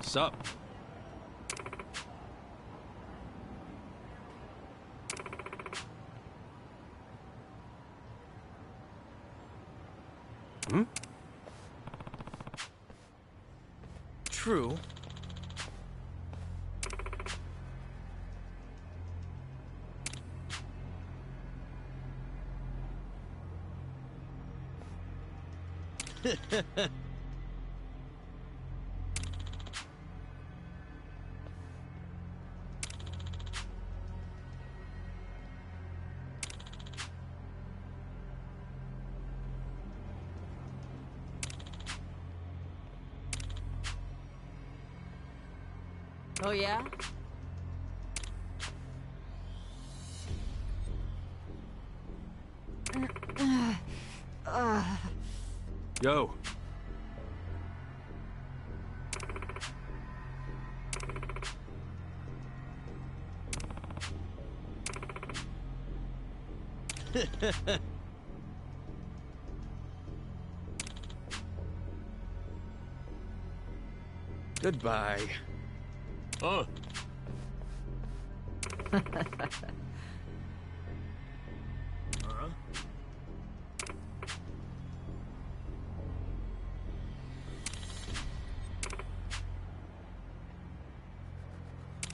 Sup? Hmm? True. Oh, yeah? Yo. Goodbye. Oh.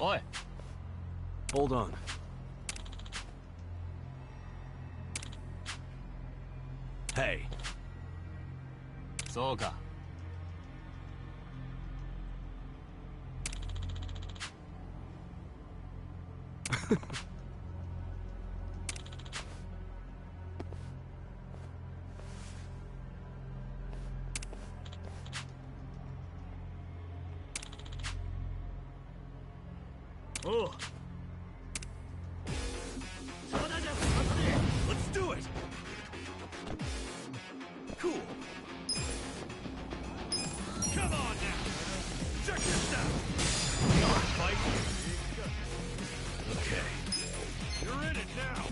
Oi. Hold on. Hey. そうか。Oh. Let's do it. Cool. Come on now. Check this out. Fight. Okay. You're in it now.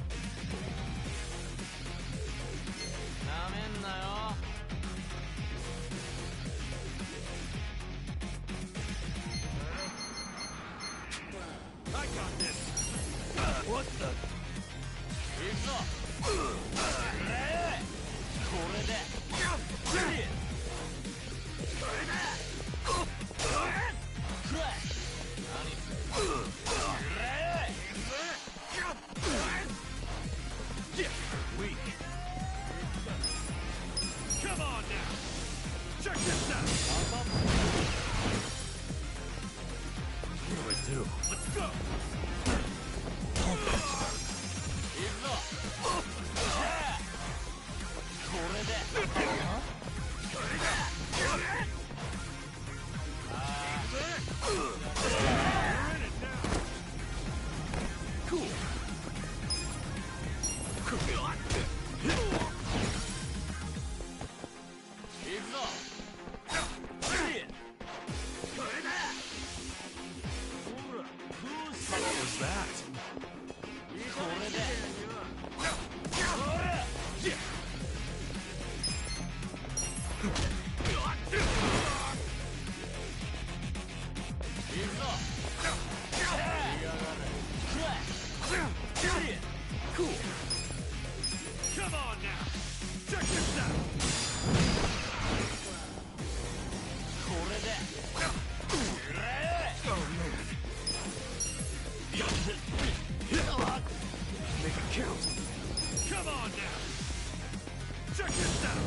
なめんなよ。I got this. What the? 行くぞ。これで。Weak. Come on now. Check this out. What do I do? Let's go. Cool. What was that? Cool. Come on now. Check this out. Oh man. Make it count. Come on now. Check this out.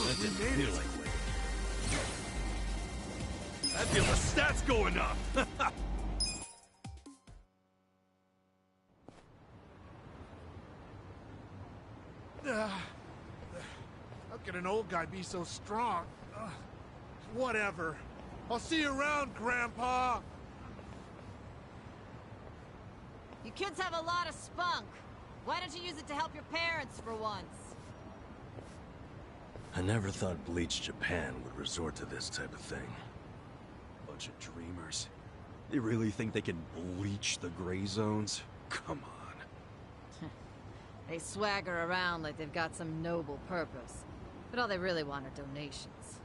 That didn't feel like winning. I feel the stats going up. How can an old guy be so strong? Whatever. I'll see you around, Grandpa! You kids have a lot of spunk. Why don't you use it to help your parents for once? I never thought Bleach Japan would resort to this type of thing. Bunch of dreamers. They really think they can bleach the gray zones? Come on. They swagger around like they've got some noble purpose, but all they really want are donations.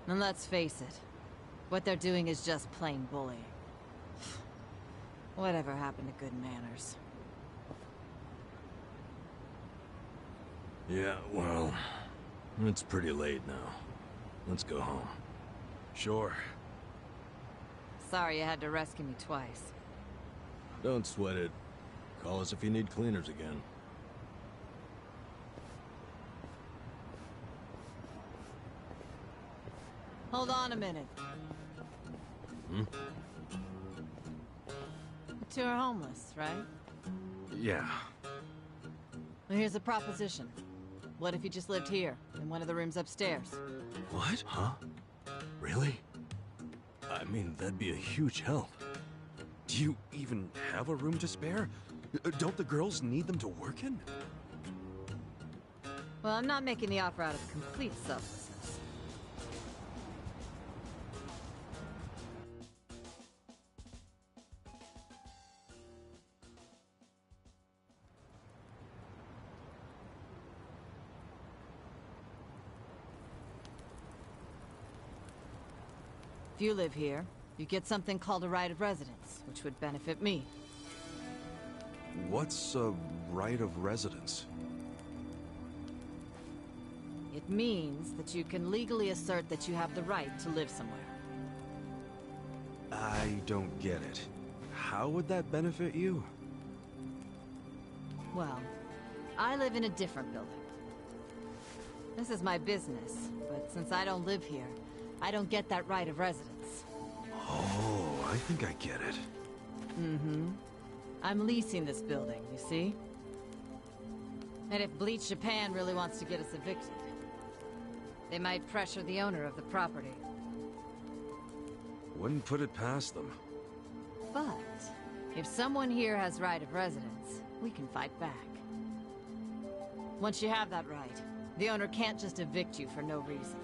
And let's face it, what they're doing is just plain bullying. Whatever happened to good manners? Yeah, well, it's pretty late now. Let's go home. Sure. Sorry you had to rescue me twice. Don't sweat it. Call us if you need cleaners again. Hold on a minute. Hmm? You two are homeless, right? Yeah. Well, here's a proposition. What if you just lived here, in one of the rooms upstairs? What? Huh? Really? I mean, that'd be a huge help. Do you even have a room to spare? Don't the girls need them to work in? Well, I'm not making the offer out of complete selflessness. If you live here, you get something called a right of residence, which would benefit me. What's a right of residence? It means that you can legally assert that you have the right to live somewhere. I don't get it. How would that benefit you? Well, I live in a different building. This is my business, but since I don't live here, I don't get that right of residence. Oh, I think I get it. Mm-hmm. I'm leasing this building, you see? And if Bleach Japan really wants to get us evicted, they might pressure the owner of the property. Wouldn't put it past them. But if someone here has right of residence, we can fight back. Once you have that right, the owner can't just evict you for no reason.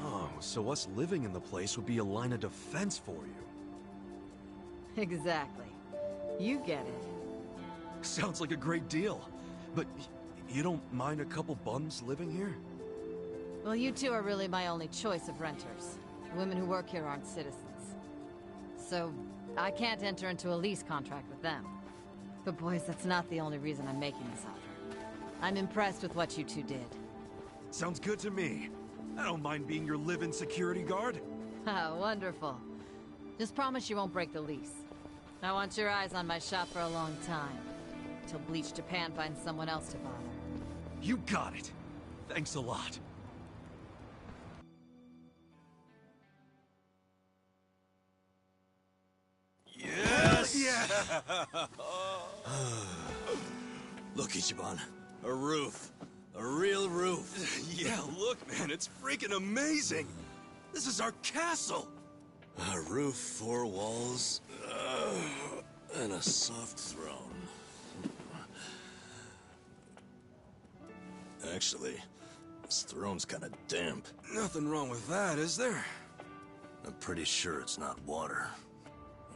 Oh, so us living in the place would be a line of defense for you. Exactly. You get it. Sounds like a great deal. But you don't mind a couple bums living here? Well, you two are really my only choice of renters. The women who work here aren't citizens. So, I can't enter into a lease contract with them. But boys, that's not the only reason I'm making this offer. I'm impressed with what you two did. Sounds good to me. I don't mind being your live-in security guard. Ah, wonderful. Just promise you won't break the lease. I want your eyes on my shop for a long time. Till Bleach Japan finds someone else to bother. You got it. Thanks a lot. Yes! Yeah! Look, Ichiban. A roof. A real roof. Yeah, look, man, it's freaking amazing! This is our castle! A roof, 4 walls, and a soft throne. Actually, this throne's kinda damp. Nothing wrong with that, is there? I'm pretty sure it's not water.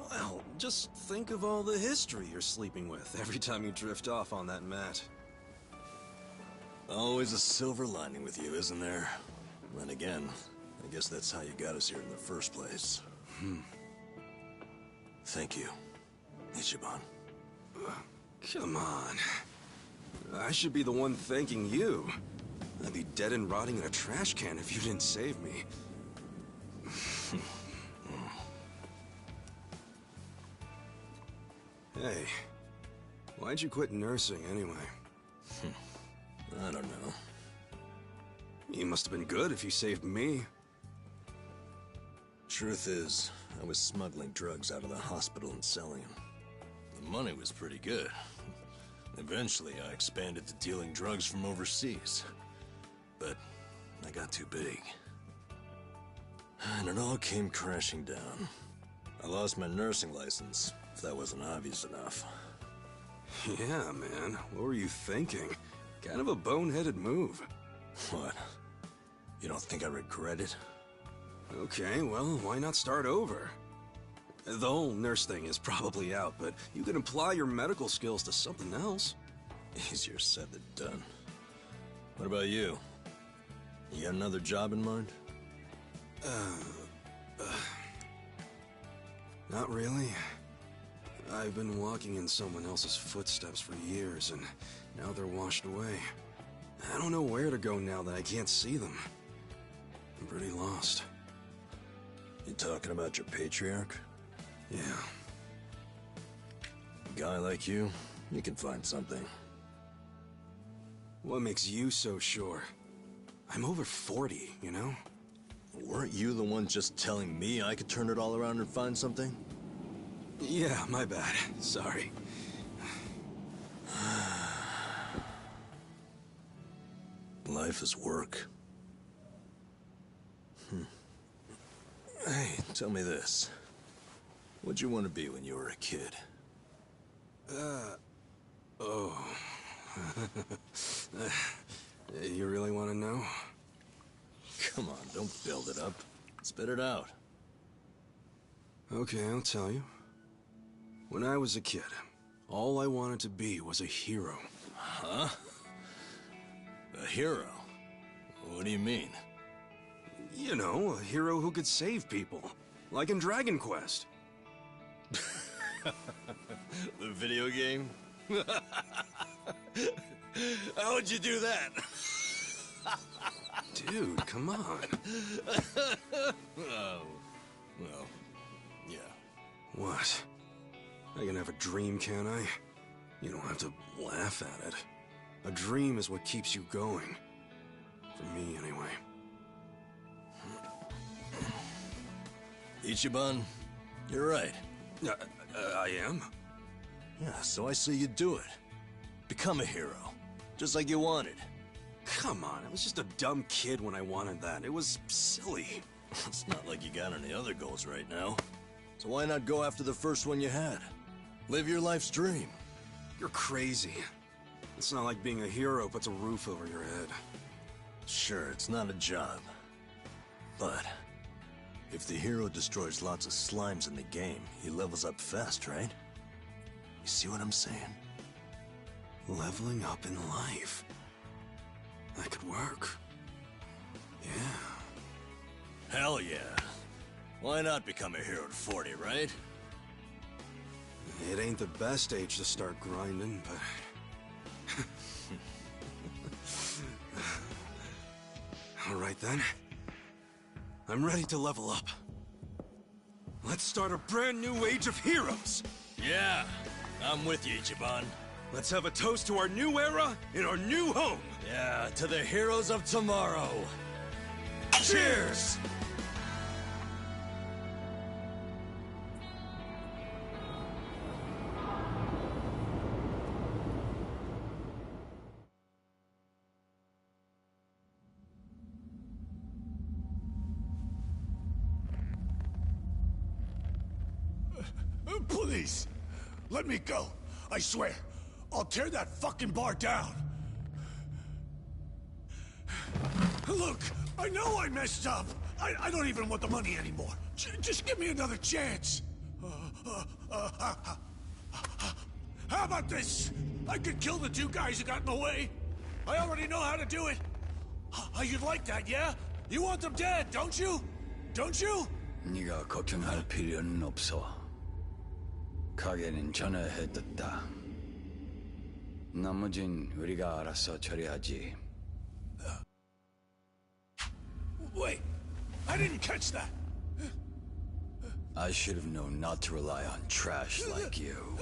Well, just think of all the history you're sleeping with every time you drift off on that mat. Always a silver lining with you, isn't there? Then again, I guess that's how you got us here in the first place. Thank you, Ichiban. Come on. I should be the one thanking you. I'd be dead and rotting in a trash can if you didn't save me. Hey, why'd you quit nursing anyway? I don't know. You must have been good if you saved me. Truth is, I was smuggling drugs out of the hospital and selling them. The money was pretty good. Eventually, I expanded to dealing drugs from overseas. But I got too big. And it all came crashing down. I lost my nursing license, if that wasn't obvious enough. Yeah, man. What were you thinking? Kind of a boneheaded move. What? You don't think I regret it? Okay, well, why not start over? The whole nurse thing is probably out, but you can apply your medical skills to something else. Easier said than done. What about you? You got another job in mind? Not really. I've been walking in someone else's footsteps for years, and now they're washed away. I don't know where to go now that I can't see them. I'm pretty lost. You talking about your patriarch? Yeah. A guy like you can find something. What makes you so sure? I'm over 40, you know? Weren't you the one just telling me I could turn it all around and find something? Yeah, my bad. Sorry. Life is work. Hey, tell me this. What'd you want to be when you were a kid? You really want to know? Come on, don't build it up. Spit it out. Okay, I'll tell you. When I was a kid, all I wanted to be was a hero. Huh? A hero? What do you mean? You know, a hero who could save people. Like in Dragon Quest. The video game? How'd you do that? Dude, come on. Oh, well, yeah. What? I can have a dream, can I? You don't have to laugh at it. A dream is what keeps you going. For me, anyway. Ichiban, you're right. I am? Yeah, so I say you do it. Become a hero. Just like you wanted. Come on, I was just a dumb kid when I wanted that. It was silly. It's not like you got any other goals right now. So why not go after the first one you had? Live your life's dream. You're crazy. It's not like being a hero puts a roof over your head. Sure, it's not a job. But if the hero destroys lots of slimes in the game, he levels up fast, right? You see what I'm saying? Leveling up in life. That could work. Yeah. Hell yeah. Why not become a hero at 40, right? It ain't the best age to start grinding, but... All right then. I'm ready to level up. Let's start a brand new age of heroes! Yeah, I'm with you, Ichiban. Let's have a toast to our new era in our new home! Yeah, to the heroes of tomorrow. Cheers! Please, let me go. I swear, I'll tear that fucking bar down. Look, I know I messed up. I don't even want the money anymore. Just give me another chance. How about this? I could kill the two guys who got in the way. I already know how to do it. You'd like that, yeah? You want them dead, don't you? Don't you? 네가 걱정할 필요는 없어. 가게는 전화해뒀다. 나머진 우리가 알아서 처리하지. Wait, I didn't catch that. I should have known not to rely on trash like you.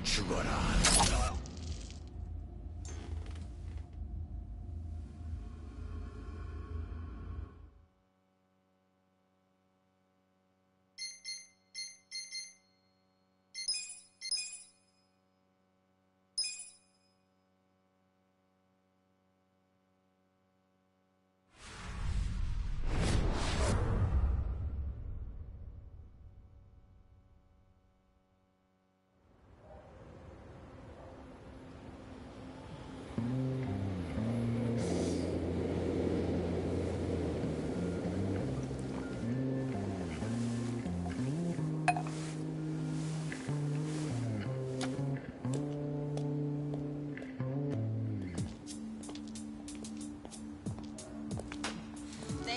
죽어라.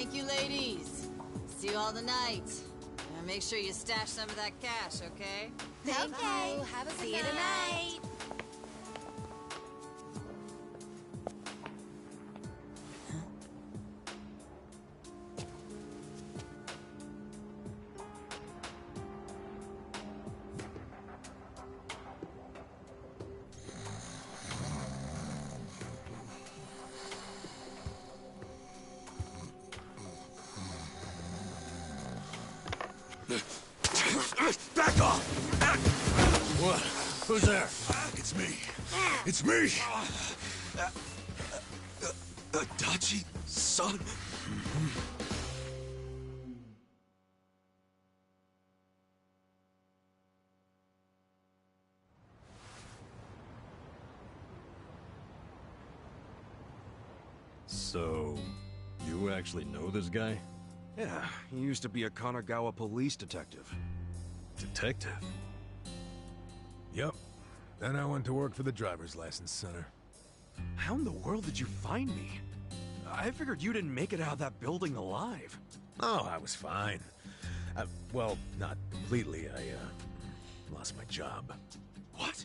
Thank you, ladies. See you all tonight. And make sure you stash some of that cash, okay? Thank you. Have a good night. Back off! What? Who's there? It's me. It's me! Adachi, son? So, you actually know this guy? Yeah, he used to be a Kanagawa police detective. Detective? Yep. Then I went to work for the driver's license center. How in the world did you find me? I figured you didn't make it out of that building alive. Oh, I was fine. Well, not completely. I lost my job. What?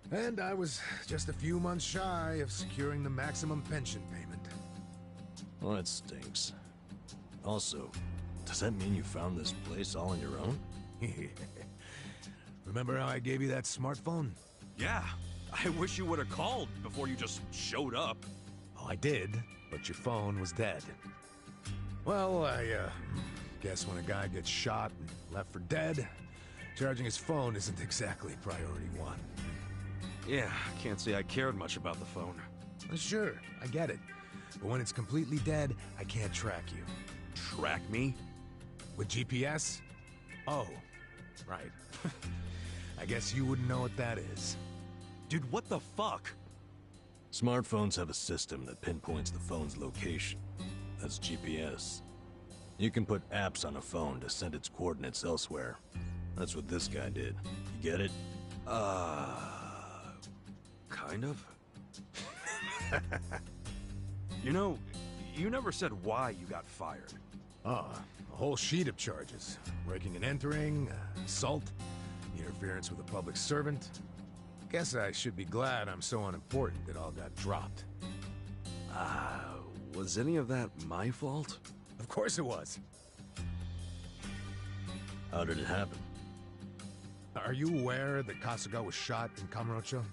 And I was just a few months shy of securing the maximum pension payment. Well, that stinks. Also, does that mean you found this place all on your own? Remember how I gave you that smartphone? Yeah. I wish you would have called before you just showed up. Oh, I did, but your phone was dead. Well, I guess when a guy gets shot and left for dead, charging his phone isn't exactly priority one. Yeah, can't say I cared much about the phone. Sure, I get it. But when it's completely dead, I can't track you. Track me? With GPS? Oh, right. I guess you wouldn't know what that is. Dude, what the fuck? Smartphones have a system that pinpoints the phone's location. That's GPS. You can put apps on a phone to send its coordinates elsewhere. That's what this guy did. You get it? Kind of. You know, you never said why you got fired. Oh, a whole sheet of charges. Breaking and entering, assault, interference with a public servant. Guess I should be glad I'm so unimportant it all got dropped. Was any of that my fault? Of course it was. How did it happen? Are you aware that Kasuga was shot in Kamurocho?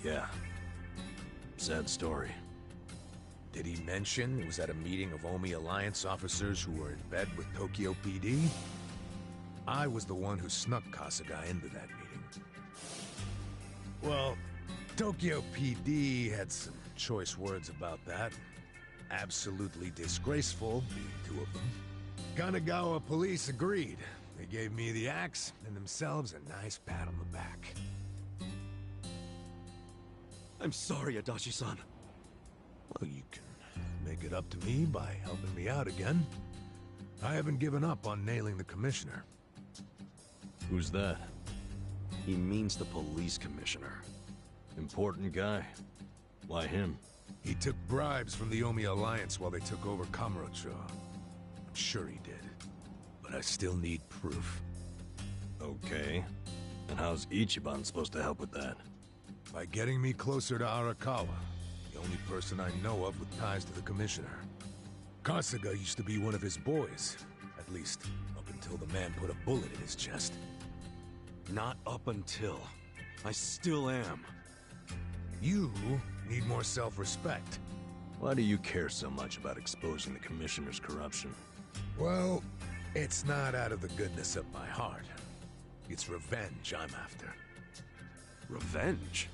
Yeah. Sad story. Did he mention it was at a meeting of Omi Alliance officers who were in bed with Tokyo PD? I was the one who snuck Kasuga into that meeting. Well, Tokyo PD had some choice words about that. Absolutely disgraceful, being two of them. Kanagawa police agreed. They gave me the axe and themselves a nice pat on the back. I'm sorry, Adachi-san. Well, you can make it up to me by helping me out again. I haven't given up on nailing the commissioner. Who's that? He means the police commissioner. Important guy. Why him? He took bribes from the Omi Alliance while they took over Kamurocho. I'm sure he did. But I still need proof. Okay. And how's Ichiban supposed to help with that? By getting me closer to Arakawa, the only person I know of with ties to the commissioner. Kasuga used to be one of his boys. At least, up until the man put a bullet in his chest. Not up until. I still am. You need more self-respect. Why do you care so much about exposing the Commissioner's corruption? Well, it's not out of the goodness of my heart. It's revenge I'm after. Revenge?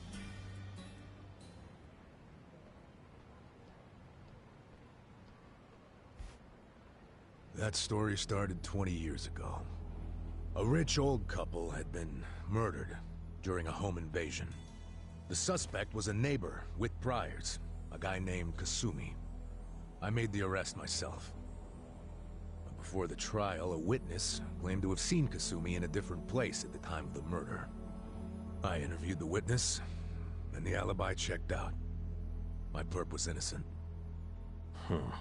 That story started 20 years ago. A rich old couple had been murdered during a home invasion. The suspect was a neighbor with priors, a guy named Kasumi. I made the arrest myself. But before the trial, a witness claimed to have seen Kasumi in a different place at the time of the murder. I interviewed the witness, and the alibi checked out. My perp was innocent. Huh.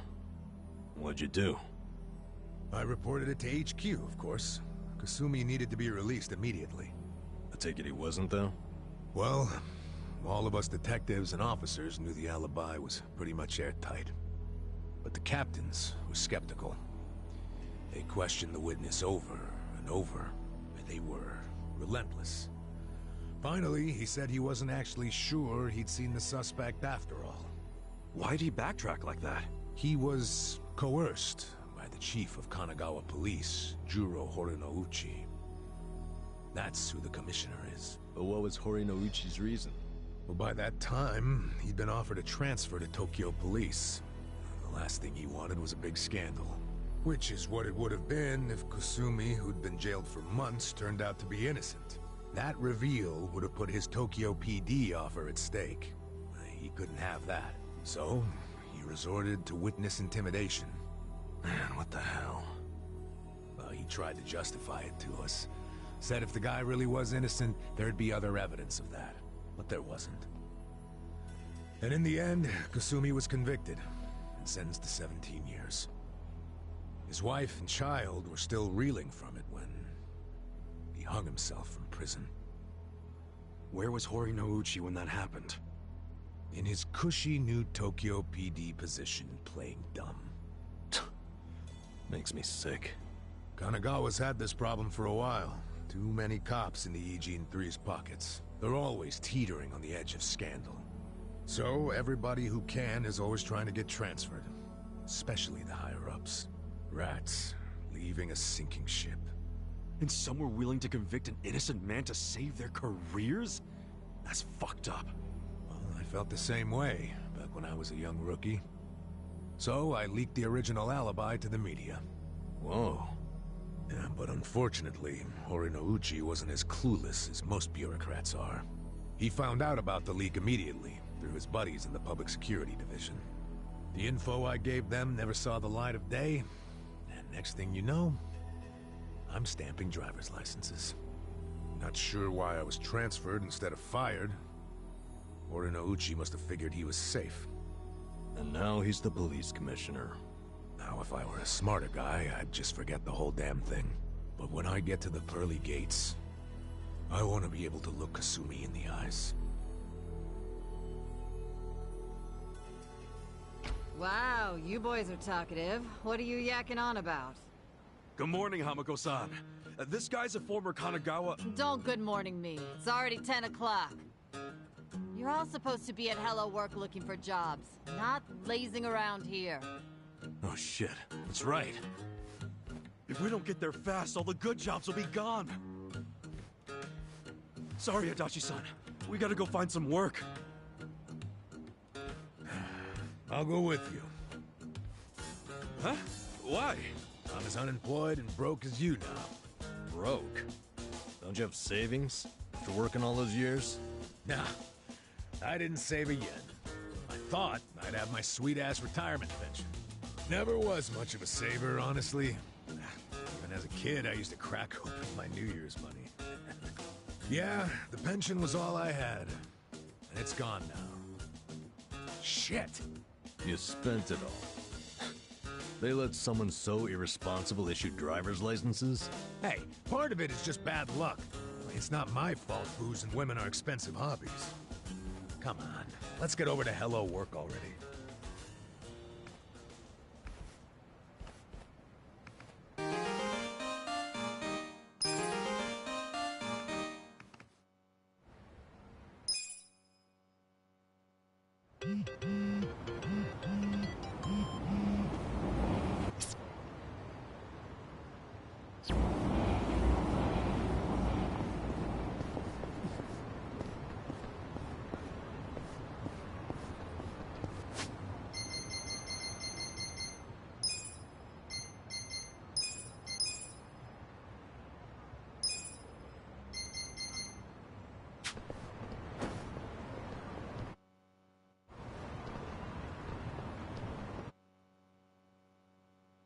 What'd you do? I reported it to HQ, of course. Kasumi needed to be released immediately. I take it he wasn't, though? Well, all of us detectives and officers knew the alibi was pretty much airtight. But the captains were skeptical. They questioned the witness over and over, and they were relentless. Finally, he said he wasn't actually sure he'd seen the suspect after all. Why'd he backtrack like that? He was coerced by the chief of Kanagawa Police, Juro Horinouchi. That's who the commissioner is. But what was Horinouchi's reason? Well, by that time, he'd been offered a transfer to Tokyo Police. The last thing he wanted was a big scandal. Which is what it would have been if Kasumi, who'd been jailed for months, turned out to be innocent. That reveal would have put his Tokyo PD offer at stake. He couldn't have that. So, he resorted to witness intimidation. Man, what the hell? Well, he tried to justify it to us. Said if the guy really was innocent, there'd be other evidence of that. But there wasn't. And in the end, Kasumi was convicted and sentenced to 17 years. His wife and child were still reeling from it when he hung himself from prison. Where was Horinouchi when that happened? In his cushy new Tokyo PD position, playing dumb. Makes me sick. Kanagawa's had this problem for a while. Too many cops in the Eugene 3's pockets. They're always teetering on the edge of scandal. So everybody who can is always trying to get transferred. Especially the higher-ups. Rats, leaving a sinking ship. And some were willing to convict an innocent man to save their careers? That's fucked up. Well, I felt the same way back when I was a young rookie. So I leaked the original alibi to the media. Whoa. Yeah, but unfortunately, Horinouchi wasn't as clueless as most bureaucrats are. He found out about the leak immediately, through his buddies in the Public Security Division. The info I gave them never saw the light of day, and next thing you know, I'm stamping driver's licenses. Not sure why I was transferred instead of fired. Horinouchi must have figured he was safe. And now he's the police commissioner. Now, if I were a smarter guy, I'd just forget the whole damn thing. But when I get to the pearly gates, I want to be able to look Kasumi in the eyes. Wow, you boys are talkative. What are you yakking on about? Good morning, Hamako-san. This guy's a former Kanagawa... Don't good morning me. It's already 10 o'clock. You're all supposed to be at Hello Work looking for jobs, not lazing around here. Oh shit, that's right. If we don't get there fast, all the good jobs will be gone. Sorry, Adachi-san. We gotta go find some work. I'll go with you. Huh? Why? I'm as unemployed and broke as you now. Broke? Don't you have savings? After working all those years? Nah, I didn't save a yen. I thought I'd have my sweet-ass retirement pension. Never was much of a saver, honestly. Even as a kid, I used to crack open my New Year's money. Yeah, the pension was all I had. And it's gone now. Shit! You spent it all. They let someone so irresponsible issue driver's licenses? Hey, part of it is just bad luck. It's not my fault booze and women are expensive hobbies. Come on, let's get over to Hello Work already.